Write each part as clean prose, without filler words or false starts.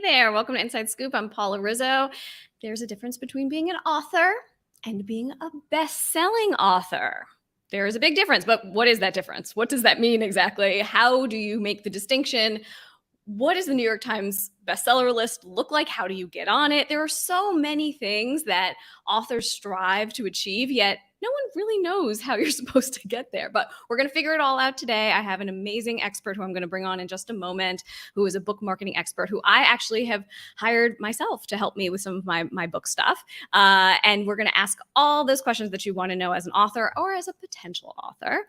there. Welcome to Inside Scoop. I'm Paula Rizzo. There's a difference between being an author and being a best-selling author. There is a big difference, but what is that difference? What does that mean exactly? How do you make the distinction? What does the New York Times bestseller list look like? How do you get on it? There are so many things that authors strive to achieve, yet no one really knows how you're supposed to get there. But we're going to figure it all out today. I have an amazing expert who I'm going to bring on in just a moment, who is a book marketing expert who I actually have hired myself to help me with some of my book stuff. And we're going to ask all those questions that you want to know as an author or as a potential author.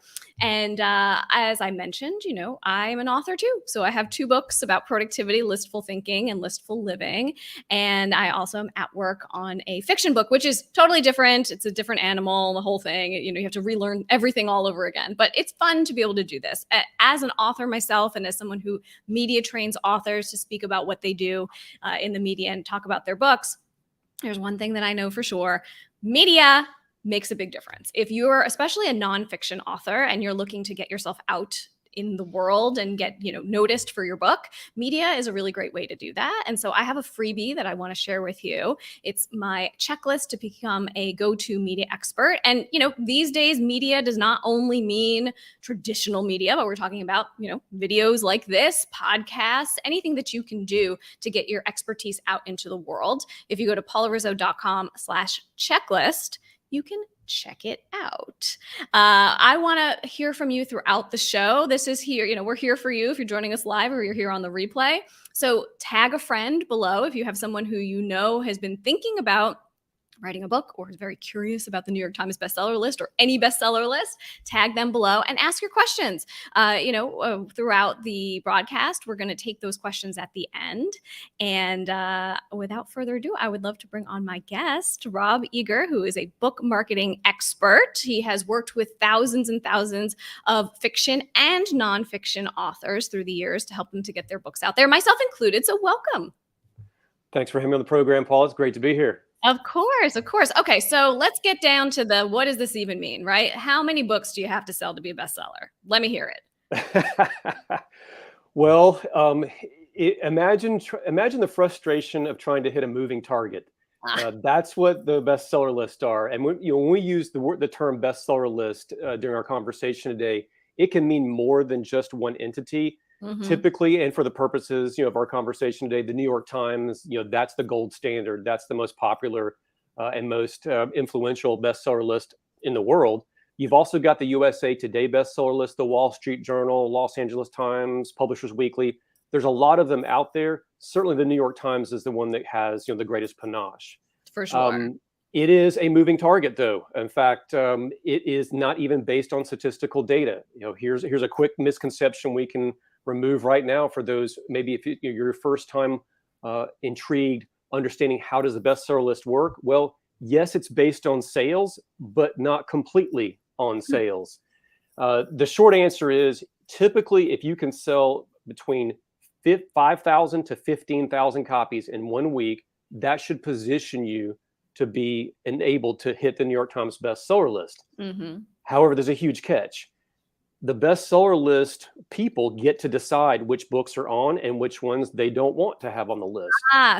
And as I mentioned, I'm an author too. So I have 2 books about productivity, Listful Thinking and Listful Living. And I also am at work on a fiction book, which is totally different. It's a different animal, the whole thing. You have to relearn everything all over again. But it's fun to be able to do this. As an author myself, and as someone who media trains authors to speak about what they do in the media and talk about their books, there's one thing that I know for sure. Media makes a big difference. If you're especially a nonfiction author and you're looking to get yourself out in the world and get noticed for your book, media is a really great way to do that. And so I have a freebie that I want to share with you. It's my checklist to become a go-to media expert. And these days media does not only mean traditional media, but we're talking about videos like this, podcasts, anything that you can do to get your expertise out into the world. If you go to paularizzo.com/checklist, you can check it out. I want to hear from you throughout the show. This is here, we're here for you if you're joining us live or you're here on the replay. So tag a friend below if you have someone who has been thinking about writing a book or is very curious about the New York Times bestseller list or any bestseller list. Tag them below and ask your questions. Throughout the broadcast, we're going to take those questions at the end. And without further ado, I would love to bring on my guest, Rob Eagar, who is a book marketing expert. He has worked with thousands and thousands of fiction and nonfiction authors through the years to help them to get their books out there, myself included. So welcome. Thanks for having me on the program, Paul. It's great to be here. Of course. Okay, so let's get down to what does this even mean, right? How many books do you have to sell to be a bestseller? Let me hear it. Well, imagine the frustration of trying to hit a moving target. That's what the bestseller lists are. And when we use the term bestseller list during our conversation today, it can mean more than just one entity. Mm-hmm. Typically, and for the purposes of our conversation today, the New York Times, that's the gold standard. That's the most popular and most influential bestseller list in the world. You've also got the USA Today bestseller list, the Wall Street Journal, Los Angeles Times, Publishers Weekly. There's a lot of them out there. Certainly, the New York Times is the one that has the greatest panache. For sure. It is a moving target, though. In fact, it is not even based on statistical data. Here's a quick misconception we can remove right now for those, maybe if you're your first time intrigued, understanding how does the bestseller list work? Well, yes, it's based on sales, but not completely on sales. The short answer is typically if you can sell between 5,000 to 15,000 copies in 1 week, that should position you to be enabled to hit the New York Times bestseller list. Mm-hmm. However, there's a huge catch. The bestseller list people get to decide which books are on and which ones they don't want to have on the list.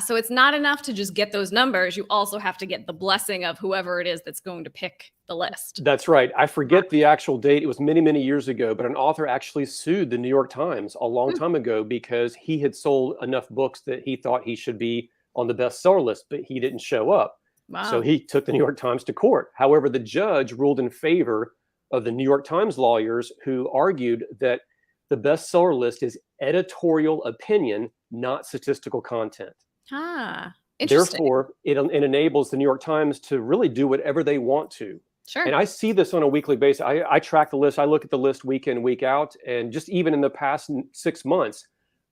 So it's not enough to just get those numbers. You also have to get the blessing of whoever it is that's going to pick the list. That's right. I forget the actual date. It was many, many years ago, but an author actually sued the New York Times a long time ago because he had sold enough books that he thought he should be on the bestseller list, but he didn't show up. Wow. So he took the New York Times to court. However, the judge ruled in favor of the New York Times lawyers who argued that the bestseller list is editorial opinion, not statistical content. Interesting. Therefore, it enables the New York Times to really do whatever they want to. Sure. And I see this on a weekly basis. I track the list. I look at the list week in, week out. And just even in the past 6 months,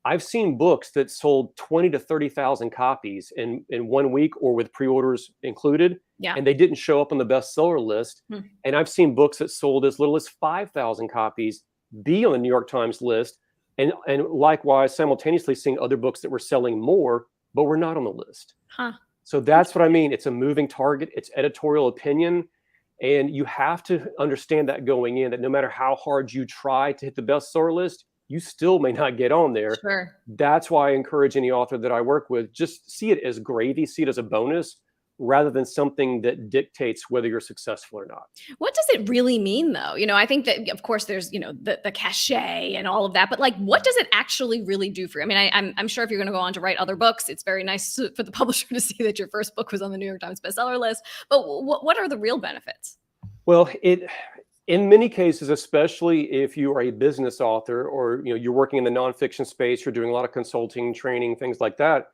I've seen books that sold 20 to 30,000 copies in 1 week or with pre-orders included. Yeah. And they didn't show up on the bestseller list. And I've seen books that sold as little as 5,000 copies be on the New York Times list. And likewise, simultaneously seeing other books that were selling more, but were not on the list. So that's what I mean. It's a moving target. It's editorial opinion. And you have to understand that going in, that no matter how hard you try to hit the bestseller list, you still may not get on there. Sure. That's why I encourage any author that I work with, just see it as gravy, see it as a bonus, rather than something that dictates whether you're successful or not. What does it really mean, though? I think that, of course, there's, the cachet and all of that, but like, what does it actually really do for you? I mean, I'm sure if you're going to go on to write other books, it's very nice for the publisher to see that your first book was on the New York Times bestseller list. But what are the real benefits? Well, in many cases, especially if you are a business author or you're working in the nonfiction space, you're doing a lot of consulting, training, things like that,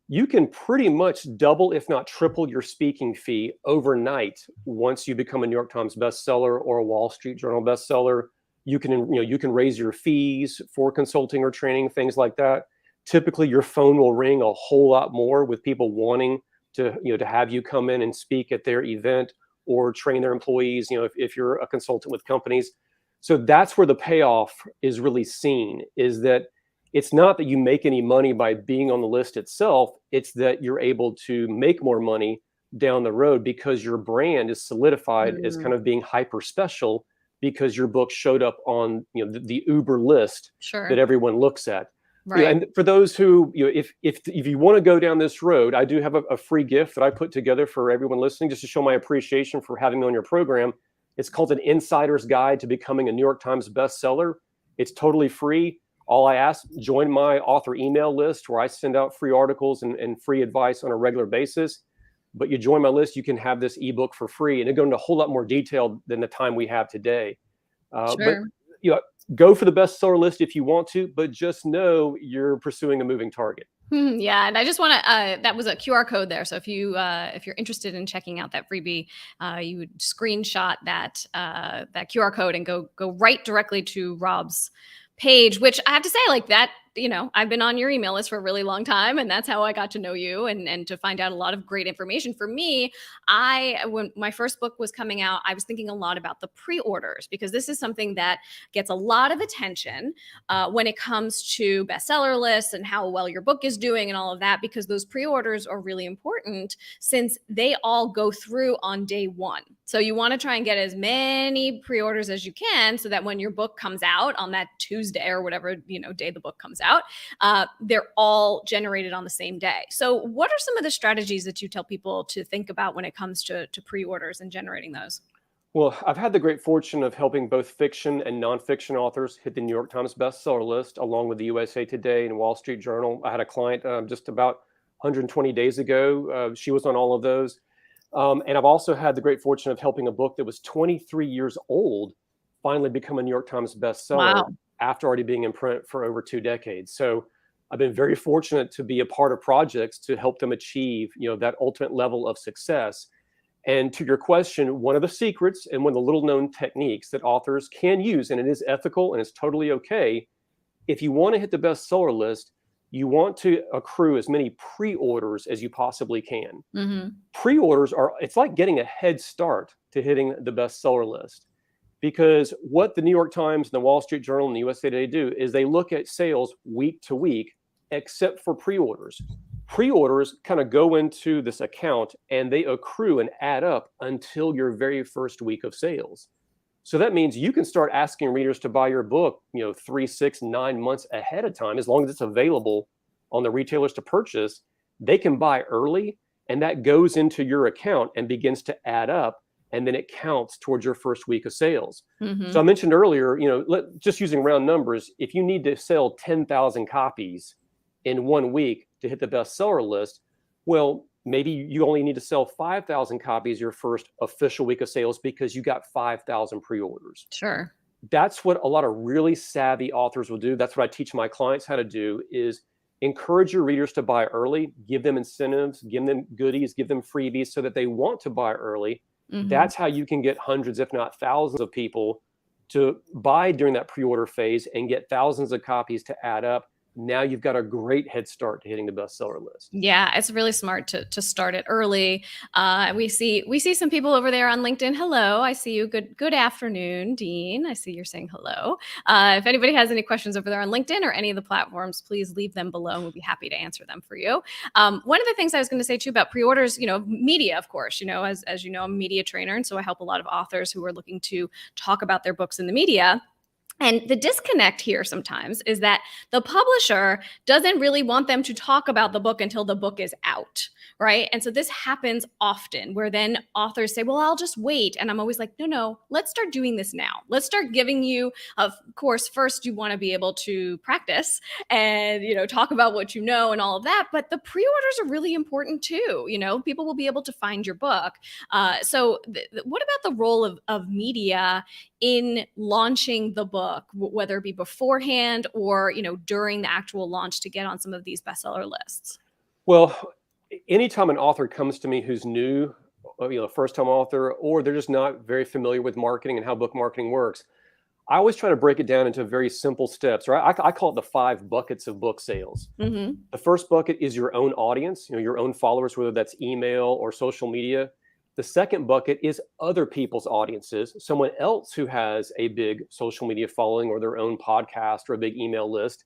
you can pretty much double, if not triple, your speaking fee overnight once you become a New York Times bestseller or a Wall Street Journal bestseller. You can raise your fees for consulting or training, things like that. Typically, your phone will ring a whole lot more with people wanting to have you come in and speak at their event or train their employees. If you're a consultant with companies, so that's where the payoff is really seen. Is that it's not that you make any money by being on the list itself. It's that you're able to make more money down the road because your brand is solidified as kind of being hyper special because your book showed up on the Uber list Sure. that everyone looks at. Right. And for those who, if you want to go down this road, I do have a free gift that I put together for everyone listening, just to show my appreciation for having me on your program. It's called an Insider's Guide to Becoming a New York Times Bestseller. It's totally free. All I ask, join my author email list where I send out free articles and free advice on a regular basis. But you join my list, you can have this ebook for free, and it goes into a whole lot more detail than the time we have today. Sure. But go for the bestseller list if you want to, but just know you're pursuing a moving target. Yeah, and I just want to. That was a QR code there, so if you're interested in checking out that freebie, you would screenshot that QR code and go right directly to Rob's page. Which I have to say, like that, I've been on your email list for a really long time, and that's how I got to know you and to find out a lot of great information. For me, when my first book was coming out, I was thinking a lot about the pre-orders, because this is something that gets a lot of attention when it comes to bestseller lists and how well your book is doing and all of that, because those pre-orders are really important since they all go through on day one. So you want to try and get as many pre-orders as you can so that when your book comes out on that Tuesday or whatever day the book comes out, they're all generated on the same day. So what are some of the strategies that you tell people to think about when it comes to pre-orders and generating those? Well, I've had the great fortune of helping both fiction and nonfiction authors hit the New York Times bestseller list, along with the USA Today and Wall Street Journal. I had a client just about 120 days ago. She was on all of those. And I've also had the great fortune of helping a book that was 23 years old finally become a New York Times bestseller. Wow. After already being in print for over 2 decades. So I've been very fortunate to be a part of projects to help them achieve, that ultimate level of success. And to your question, one of the secrets and one of the little known techniques that authors can use, and it is ethical and it's totally okay, if you want to hit the bestseller list, you want to accrue as many pre-orders as you possibly can. Mm-hmm. Pre-orders it's like getting a head start to hitting the bestseller list. Because what the New York Times and the Wall Street Journal and the USA Today do is they look at sales week to week, except for pre-orders. Pre-orders kind of go into this account and they accrue and add up until your very first week of sales. So that means you can start asking readers to buy your book, 3, 6, 9 months ahead of time, as long as it's available on the retailers to purchase. They can buy early, and that goes into your account and begins to add up. And then it counts towards your first week of sales. Mm-hmm. So I mentioned earlier, just using round numbers, if you need to sell 10,000 copies in 1 week to hit the bestseller list, well, maybe you only need to sell 5,000 copies your first official week of sales because you got 5,000 pre-orders. Sure. That's what a lot of really savvy authors will do. That's what I teach my clients how to do, is encourage your readers to buy early, give them incentives, give them goodies, give them freebies so that they want to buy early. Mm-hmm. That's how you can get hundreds, if not thousands of people to buy during that pre-order phase and get thousands of copies to add up. Now you've got a great head start to hitting the bestseller list. Yeah, it's really smart to start it early. We see some people over there on LinkedIn. Hello, I see you. Good afternoon, Dean. I see you're saying hello. If anybody has any questions over there on LinkedIn or any of the platforms, please leave them below, and we'll be happy to answer them for you. One of the things I was going to say too about pre-orders, media, of course, as you know, I'm a media trainer, and so I help a lot of authors who are looking to talk about their books in the media. And the disconnect here sometimes is that the publisher doesn't really want them to talk about the book until the book is out, right? And so this happens often where then authors say, well, I'll just wait. And I'm always like, no, let's start doing this now. Let's start giving you, of course, first you want to be able to practice and, talk about what you know and all of that. But the pre-orders are really important too. People will be able to find your book. So what about the role of media in launching the book, whether it be beforehand or, during the actual launch to get on some of these bestseller lists? Well, anytime an author comes to me who's new, first-time author, or they're just not very familiar with marketing and how book marketing works, I always try to break it down into very simple steps, right? I call it the 5 buckets of book sales. Mm-hmm. The first bucket is your own audience, your own followers, whether that's email or social media. The second bucket is other people's audiences, someone else who has a big social media following or their own podcast or a big email list.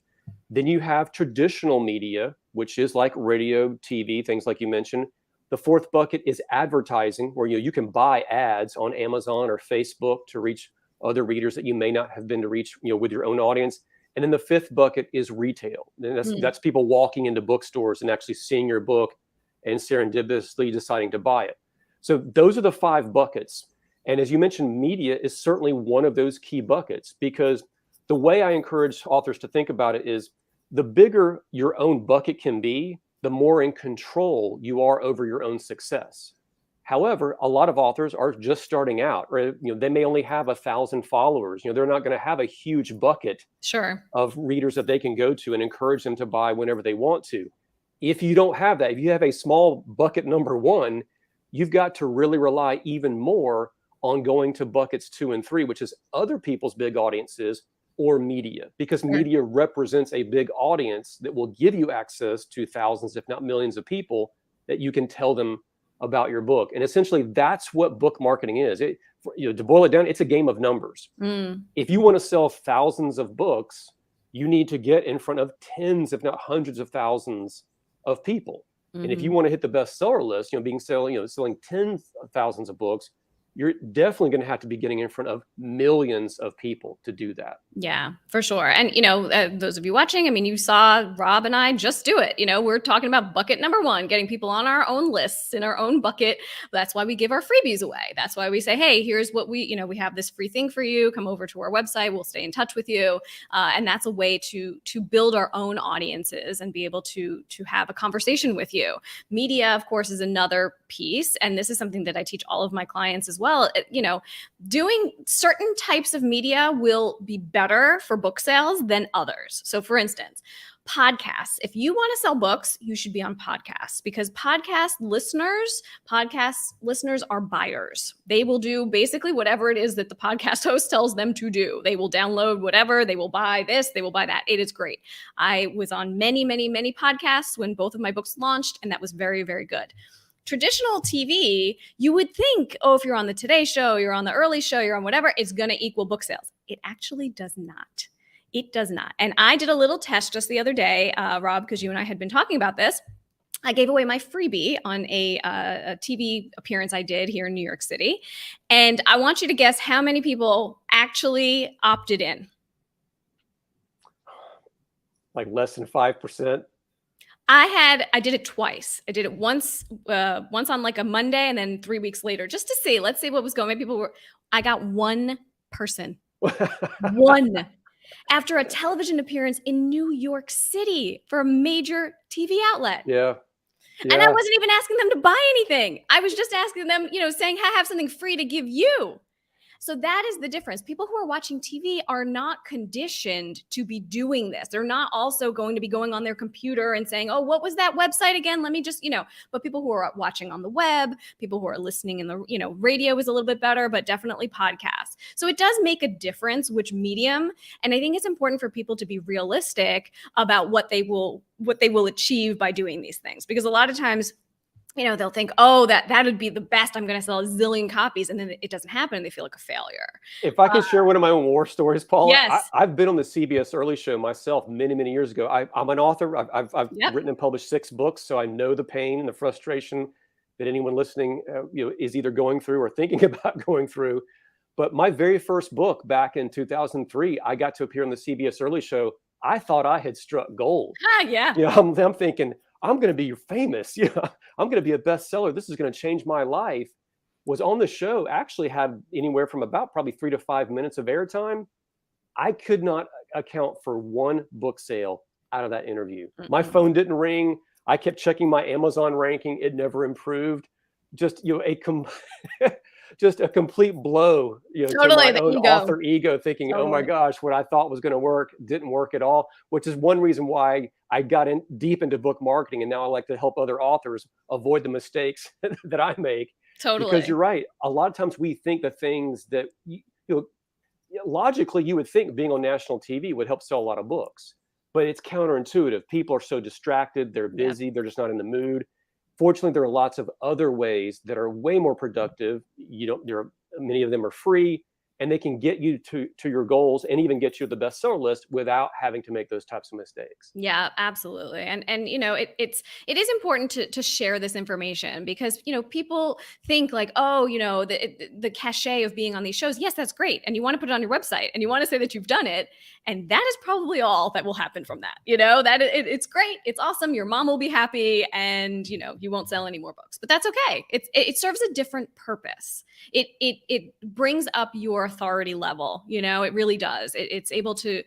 Then you have traditional media, which is like radio, TV, things like you mentioned. The fourth bucket is advertising, where you can buy ads on Amazon or Facebook to reach other readers that you may not have been to reach, with your own audience. And then the fifth bucket is retail. And that's people walking into bookstores and actually seeing your book and serendipitously deciding to buy it. So those are the 5 buckets. And as you mentioned, media is certainly one of those key buckets, because the way I encourage authors to think about it is the bigger your own bucket can be, the more in control you are over your own success. However, a lot of authors are just starting out, or they may only have 1,000 followers. They're not going to have a huge bucket of readers that they can go to and encourage them to buy whenever they want to. If you don't have that, if you have a small bucket number 1, you've got to really rely even more on going to buckets 2 and 3, which is other people's big audiences or media, because media represents a big audience that will give you access to thousands, if not millions of people that you can tell them about your book. And essentially that's what book marketing is. To boil it down, it's a game of numbers. If you want to sell thousands of books, you need to get in front of tens, if not hundreds of thousands of people. And if you want to hit the bestseller list, selling tens of thousands of books, you're definitely going to have to be getting in front of millions of people to do that. Yeah, for sure. And, those of you watching, you saw Rob and I just do it. We're talking about bucket number 1, getting people on our own lists in our own bucket. That's why we give our freebies away. That's why we say, hey, here's what we have this free thing for you. Come over to our website. We'll stay in touch with you. And that's a way to build our own audiences and be able to have a conversation with you. Media, of course, is another piece. And this is something that I teach all of my clients as well. Doing certain types of media will be better for book sales than others. So for instance, podcasts. If you want to sell books, you should be on podcasts, because podcast listeners are buyers. They will do basically whatever it is that the podcast host tells them to do. They will download whatever, they will buy this, they will buy that. It is great. I was on many, many, many podcasts when both of my books launched, and that was very, very good. Traditional TV, you would think, if you're on the Today Show, you're on the Early Show, you're on whatever, it's going to equal book sales. It actually does not. It does not. And I did a little test just the other day, Rob, because you and I had been talking about this. I gave away my freebie on a TV appearance I did here in New York City. And I want you to guess how many people actually opted in. Like less than 5%. I did it twice. I did it once on like a Monday, and then 3 weeks later, just to see. Let's see what was going on. I got 1 person. 1. After a television appearance in New York City for a major TV outlet. Yeah. And I wasn't even asking them to buy anything. I was just asking them, saying, I have something free to give you. So that is the difference. People who are watching TV are not conditioned to be doing this. They're not also going to be going on their computer and saying, oh, what was that website again? Let me just, but people who are watching on the web, people who are listening in the, radio is a little bit better, but definitely podcasts. So it does make a difference which medium. And I think it's important for people to be realistic about what they will achieve by doing these things. Because a lot of times, they'll think, oh, that would be the best. I'm going to sell a zillion copies. And then it doesn't happen. And they feel like a failure. If I can share one of my own war stories, Paula. Yes. I've been on the CBS Early Show myself many, many years ago. I'm an author. I've written and published 6 books. So I know the pain and the frustration that anyone listening is either going through or thinking about going through. But my very first book back in 2003, I got to appear on the CBS Early Show. I thought I had struck gold. Yeah. I'm thinking, I'm going to be famous. I'm going to be a bestseller. This is going to change my life. Was on the show, actually had anywhere from about probably 3 to 5 minutes of airtime. I could not account for one book sale out of that interview. My phone didn't ring. I kept checking my Amazon ranking. It never improved. Just, just a complete blow, to Totally, my the own ego. author ego, thinking, oh my Totally. gosh, what I thought was going to work didn't work at all, which is one reason why I got in deep into book marketing. And now I like to help other authors avoid the mistakes that I make. Totally. Because you're right. A lot of times we think the things that, logically you would think being on national TV would help sell a lot of books, but it's counterintuitive. People are so distracted. They're busy. They're just not in the mood. Fortunately, there are lots of other ways that are way more productive. Many of them are free, and they can get you to your goals and even get you to the bestseller list without having to make those types of mistakes. Yeah, absolutely. And it is important to share this information because, people think like, oh, the cachet of being on these shows. Yes, that's great. And you want to put it on your website and you want to say that you've done it. And that is probably all that will happen from that. It's great. It's awesome. Your mom will be happy and, you won't sell any more books, but that's okay. It serves a different purpose. It brings up your authority level. It really does. It's able to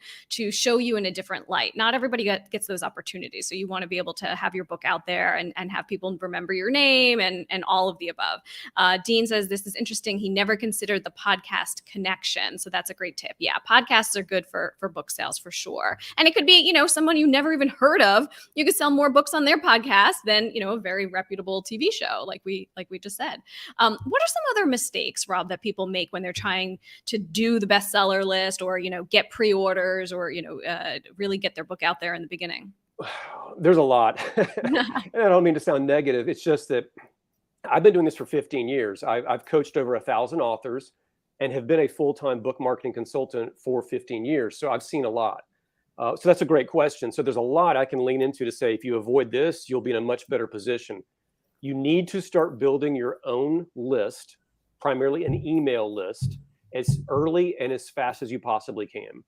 show you in a different light. Not everybody gets those opportunities. So you want to be able to have your book out there and have people remember your name and all of the above. Dean says, this is interesting. He never considered the podcast connection. So that's a great tip. Yeah, podcasts are good for book sales for sure. And it could be, someone you never even heard of. You could sell more books on their podcast than, a very reputable TV show, like we just said. What are some other mistakes, Rob, that people make when they're trying to do the bestseller list or, get pre-orders or, really get their book out there in the beginning? There's a lot. And I don't mean to sound negative. It's just that I've been doing this for 15 years. I've coached over 1,000 authors and have been a full-time book marketing consultant for 15 years. So I've seen a lot. So that's a great question. So there's a lot I can lean into to say, if you avoid this, you'll be in a much better position. You need to start building your own list, primarily an email list, as early and as fast as you possibly can.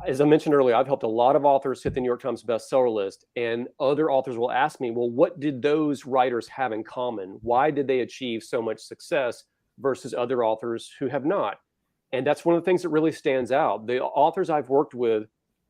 As I mentioned earlier, I've helped a lot of authors hit the New York Times bestseller list, and other authors will ask me, well, what did those writers have in common? Why did they achieve so much success versus other authors who have not? And that's one of the things that really stands out. The authors I've worked with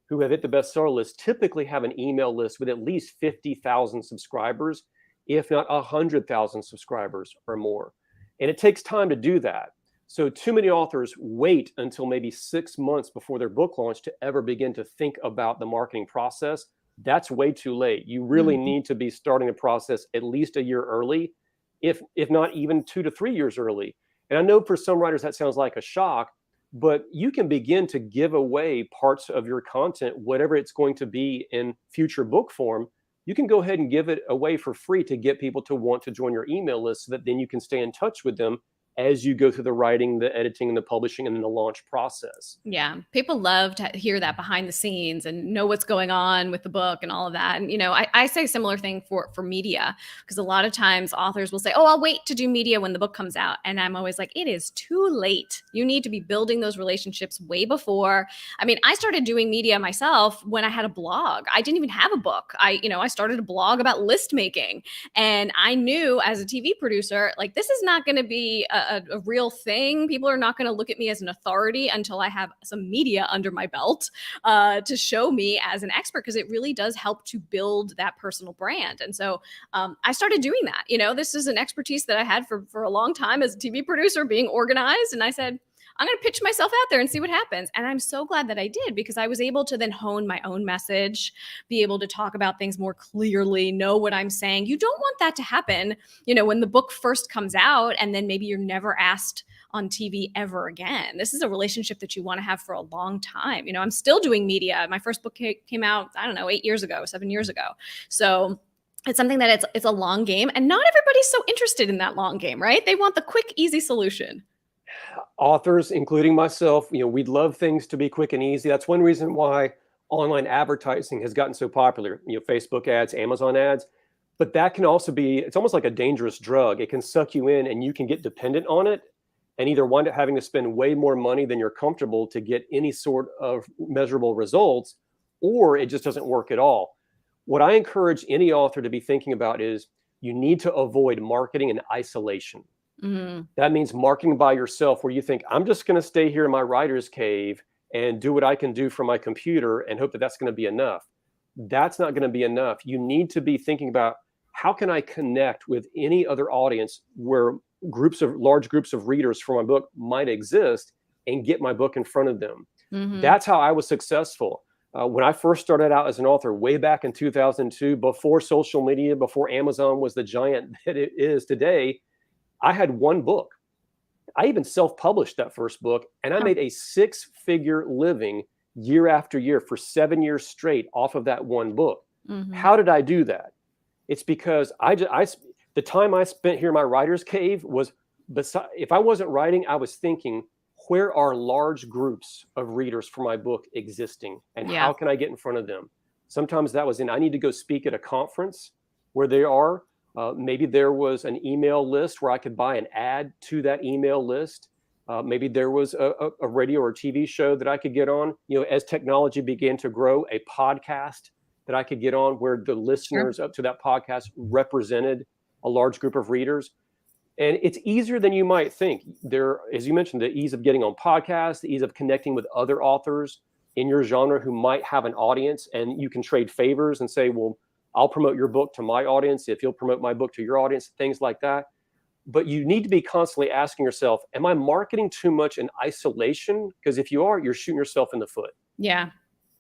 who have hit the bestseller list typically have an email list with at least 50,000 subscribers, if not 100,000 subscribers or more. And it takes time to do that. So too many authors wait until maybe 6 months before their book launch to ever begin to think about the marketing process. That's way too late. You really need to be starting the process at least a year early, if not even 2 to 3 years early. And I know for some writers that sounds like a shock, but you can begin to give away parts of your content, whatever it's going to be in future book form. You can go ahead and give it away for free to get people to want to join your email list so that then you can stay in touch with them as you go through the writing, the editing, and the publishing, and then the launch process. Yeah, people love to hear that behind the scenes and know what's going on with the book and all of that. And, I say a similar thing for media, because a lot of times authors will say, oh, I'll wait to do media when the book comes out. And I'm always like, it is too late. You need to be building those relationships way before. I mean, I started doing media myself when I had a blog. I didn't even have a book. I started a blog about list making. And I knew as a TV producer, like, this is not going to be a real thing. People are not going to look at me as an authority until I have some media under my belt to show me as an expert, because it really does help to build that personal brand. And so I started doing that. This is an expertise that I had for a long time as a TV producer, being organized. And I said, I'm going to pitch myself out there and see what happens. And I'm so glad that I did, because I was able to then hone my own message, be able to talk about things more clearly, know what I'm saying. You don't want that to happen, when the book first comes out and then maybe you're never asked on TV ever again. This is a relationship that you want to have for a long time. I'm still doing media. My first book came out, 7 years ago. So it's something that it's a long game, and not everybody's so interested in that long game, right? They want the quick, easy solution. Authors, including myself, we'd love things to be quick and easy. That's one reason why online advertising has gotten so popular, Facebook ads, Amazon ads. But that can also be, it's almost like a dangerous drug. It can suck you in and you can get dependent on it. and either wind up having to spend way more money than you're comfortable to get any sort of measurable results, or it just doesn't work at all. What I encourage any author to be thinking about is you need to avoid marketing in isolation. That means marketing by yourself, where you think, I'm just going to stay here in my writer's cave and do what I can do from my computer and hope that that's going to be enough. That's not going to be enough. You need to be thinking about, how can I connect with any other audience where large groups of readers for my book might exist, and get my book in front of them. That's how I was successful. When I first started out as an author way back in 2002, before social media, before Amazon was the giant that it is today, I had one book. I even self-published that first book, and I made a 6-figure living year after year for 7 years straight off of that one book. How did I do that? It's because the time I spent here in my writer's cave was, if I wasn't writing, I was thinking, where are large groups of readers for my book existing, and how can I get in front of them? Sometimes that was I need to go speak at a conference where they are. Maybe there was an email list where I could buy an ad to that email list. Maybe there was a radio or TV show that I could get on. As technology began to grow, a podcast that I could get on where the listeners up to that podcast represented a large group of readers. And it's easier than you might think. There, as you mentioned, the ease of getting on podcasts, the ease of connecting with other authors in your genre who might have an audience, and you can trade favors and say, well, I'll promote your book to my audience if you'll promote my book to your audience, things like that. But you need to be constantly asking yourself, am I marketing too much in isolation? Because if you are, you're shooting yourself in the foot. Yeah.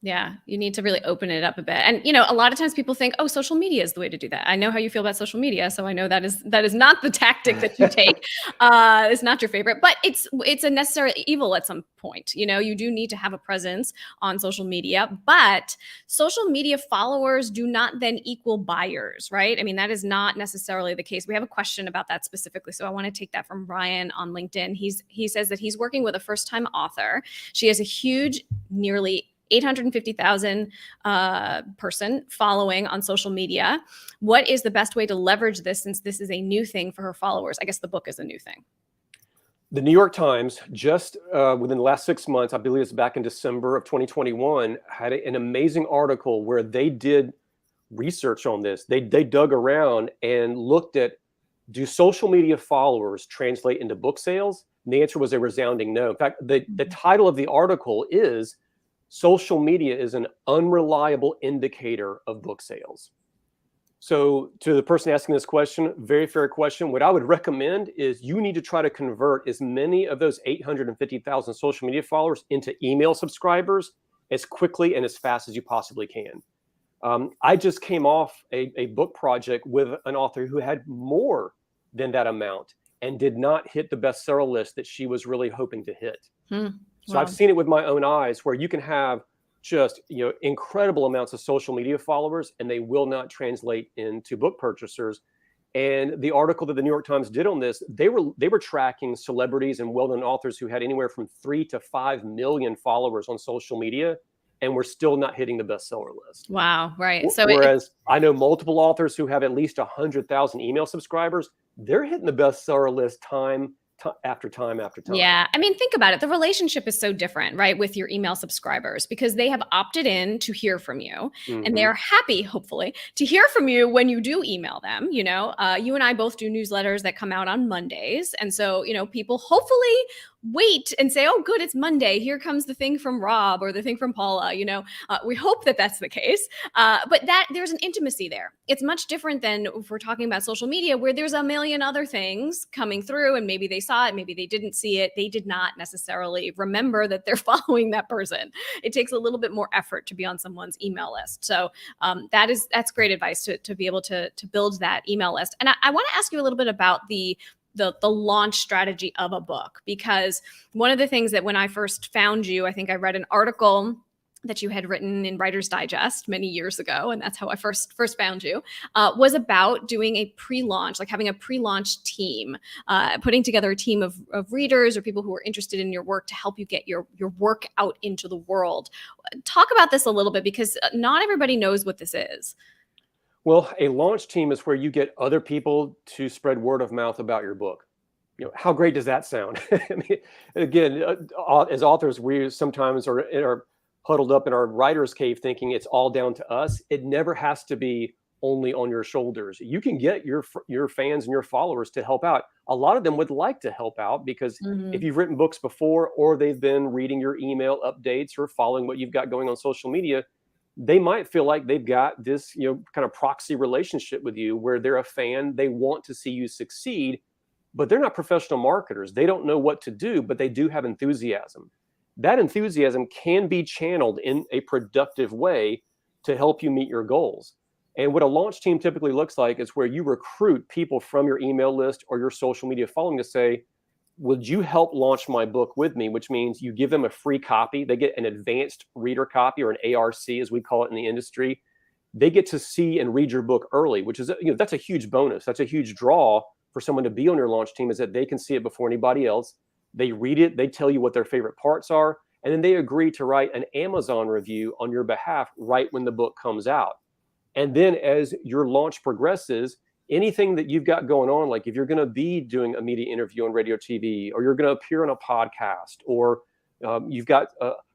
Yeah. You need to really open it up a bit. And, a lot of times people think, oh, social media is the way to do that. I know how you feel about social media. So I know that is not the tactic that you take. It's not your favorite, but it's a necessary evil at some point. You do need to have a presence on social media, but social media followers do not then equal buyers, right? I mean, that is not necessarily the case. We have a question about that specifically. So I want to take that from Brian on LinkedIn. He says that he's working with a first-time author. She has a huge, nearly 850,000 person following on social media. What is the best way to leverage this, since this is a new thing for her followers? I guess the book is a new thing. The New York Times, just within the last 6 months, I believe it's back in December of 2021, had an amazing article where they did research on this. They dug around and looked at, do social media followers translate into book sales? And the answer was a resounding no. In fact, the title of the article is, social media is an unreliable indicator of book sales. So to the person asking this question, very fair question. What I would recommend is you need to try to convert as many of those 850,000 social media followers into email subscribers as quickly and as fast as you possibly can. I just came off a book project with an author who had more than that amount and did not hit the bestseller list that she was really hoping to hit. So Wow. I've seen it with my own eyes, where you can have just incredible amounts of social media followers, and they will not translate into book purchasers. And the article that the New York Times did on this, they were tracking celebrities and well-known authors who had anywhere from 3 to 5 million followers on social media, and we're still not hitting the bestseller list. Wow, right. So whereas I know multiple authors who have at least 100,000 email subscribers, they're hitting the bestseller list time after time after time. Yeah. I mean, think about it. The relationship is so different, right, with your email subscribers, because they have opted in to hear from you, and they're happy, hopefully, to hear from you when you do email them. You and I both do newsletters that come out on Mondays. And so, people hopefully wait and say, oh, good, it's Monday. Here comes the thing from Rob or the thing from Paula. We hope that that's the case. But there's an intimacy there. It's much different than if we're talking about social media, where there's a million other things coming through, and maybe they saw it, maybe they didn't see it. They did not necessarily remember that they're following that person. It takes a little bit more effort to be on someone's email list. So that's great advice to be able to build that email list. And I want to ask you a little bit about the launch strategy of a book, because one of the things that when I first found you, I think I read an article that you had written in Writer's Digest many years ago, and that's how I first found you, was about doing a pre-launch, like having a pre-launch team, putting together a team of readers or people who are interested in your work to help you get your work out into the world. Talk about this a little bit, because not everybody knows what this is. Well, a launch team is where you get other people to spread word of mouth about your book. How great does that sound? I mean, again, as authors, we sometimes are huddled up in our writer's cave thinking it's all down to us. It never has to be only on your shoulders. You can get your fans and your followers to help out. A lot of them would like to help out because if Mhm. you've written books before, or they've been reading your email updates or following what you've got going on social media, they might feel like they've got this, kind of proxy relationship with you where they're a fan. They want to see you succeed, but they're not professional marketers. They don't know what to do, but they do have enthusiasm. That enthusiasm can be channeled in a productive way to help you meet your goals. And what a launch team typically looks like is where you recruit people from your email list or your social media following to say, would you help launch my book with me? Which means you give them a free copy. They get an advanced reader copy, or an ARC, as we call it in the industry. They get to see and read your book early, which is, that's a huge bonus. That's a huge draw for someone to be on your launch team, is that they can see it before anybody else. They read it, they tell you what their favorite parts are, and then they agree to write an Amazon review on your behalf right when the book comes out. And then as your launch progresses, anything that you've got going on, like if you're going to be doing a media interview on radio, TV, or you're going to appear on a podcast, or you've got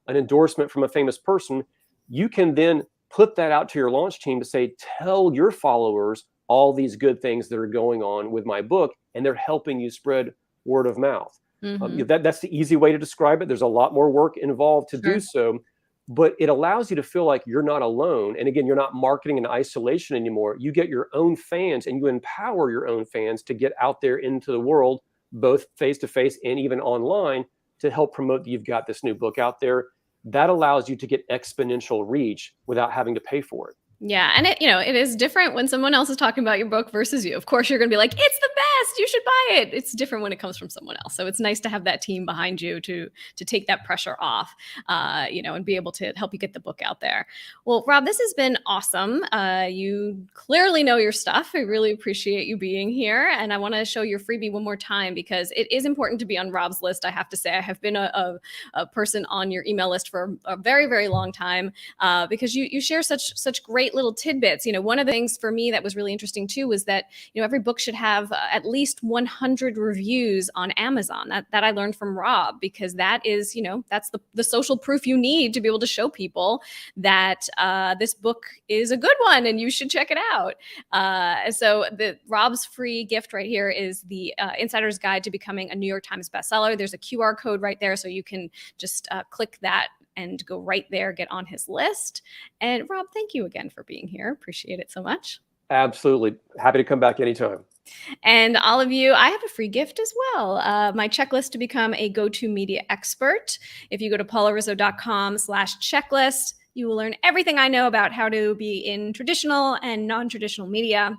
an endorsement from a famous person, you can then put that out to your launch team to say, tell your followers all these good things that are going on with my book, and they're helping you spread word of mouth. Mhm. That's the easy way to describe it. There's a lot more work involved to do Sure. so, but it allows you to feel like you're not alone. And again, you're not marketing in isolation anymore. You get your own fans, and you empower your own fans to get out there into the world, both face to face and even online, to help promote that you've got this new book out there. That allows you to get exponential reach without having to pay for it. Yeah, and it is different when someone else is talking about your book versus you. Of course, you're going to be like, "It's the best. You should buy it." It's different when it comes from someone else. So it's nice to have that team behind you to take that pressure off, and be able to help you get the book out there. Well, Rob, this has been awesome. You clearly know your stuff. I really appreciate you being here, and I want to show your freebie one more time because it is important to be on Rob's list. I have to say, I have been a person on your email list for a very, very long time because you share such great little tidbits. One of the things for me that was really interesting too was that every book should have at least 100 reviews on Amazon. That I learned from Rob, because that is that's the social proof you need to be able to show people that this book is a good one and you should check it out. So the Rob's free gift right here is the Insider's Guide to Becoming a New York Times Bestseller. There's a QR code right there, so you can just click that and go right there, get on his list. And Rob, thank you again for being here. Appreciate it so much. Absolutely. Happy to come back anytime. And all of you, I have a free gift as well. My checklist to become a go-to media expert. If you go to paularizzo.com/checklist, you will learn everything I know about how to be in traditional and non-traditional media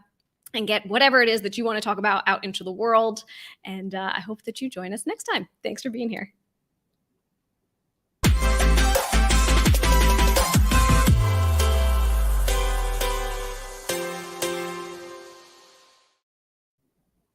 and get whatever it is that you want to talk about out into the world. And I hope that you join us next time. Thanks for being here.